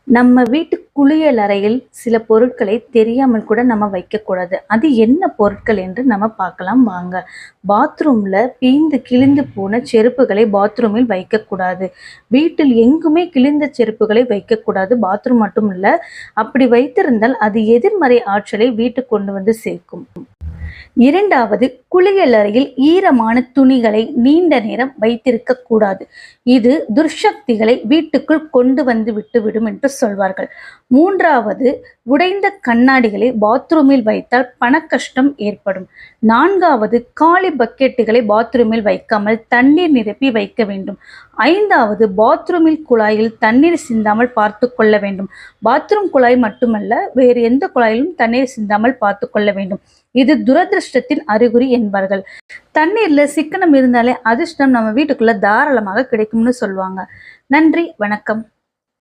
நம்ம வீட்டு குளியல் அறையில் சில பொருட்களை தெரியாமல் கூட நம்ம வைக்கக்கூடாது. அது என்ன பொருட்கள் என்று நம்ம பார்க்கலாம் வாங்க. பாத்ரூம்ல பீந்து கிழிந்து போன செருப்புகளை பாத்ரூமில் வைக்கக்கூடாது. வீட்டில் எங்குமே கிழிந்த செருப்புகளை வைக்கக்கூடாது. பாத்ரூம் மட்டும் இல்ல. அப்படி வைத்திருந்தால் அது எதிர்மறை ஆற்றலை வீட்டுக்கு கொண்டு வந்து சேர்க்கும். இரண்டாவது, குளியலறையில் ஈரமான துணிகளை நீண்ட நேரம் வைத்திருக்க கூடாது. இது துர்சக்திகளை வீட்டுக்குள் கொண்டு வந்து விட்டுவிடும் என்று சொல்வார்கள். மூன்றாவது, உடைந்த கண்ணாடிகளை பாத்ரூமில் வைத்தால் பணக்கஷ்டம் ஏற்படும். நான்காவது, காலி பக்கெட்டுகளை பாத்ரூமில் வைக்காமல் தண்ணீர் நிரப்பி வைக்க வேண்டும். ஐந்தாவது, பாத்ரூமில் குழாயில் தண்ணீர் சிந்தாமல் பார்த்து கொள்ள வேண்டும். பாத்ரூம் குழாய் மட்டுமல்ல, வேறு எந்த குழாயிலும் தண்ணீர் சிந்தாமல் பார்த்து கொள்ள வேண்டும். இது துரதிருஷ்டத்தின் அறிகுறி என்பார்கள். தண்ணீர்ல சிக்கனம் இருந்தாலே அதிர்ஷ்டம் நம்ம வீட்டுக்குள்ள தாராளமாக கிடைக்கும்னு சொல்லுவாங்க. நன்றி, வணக்கம்.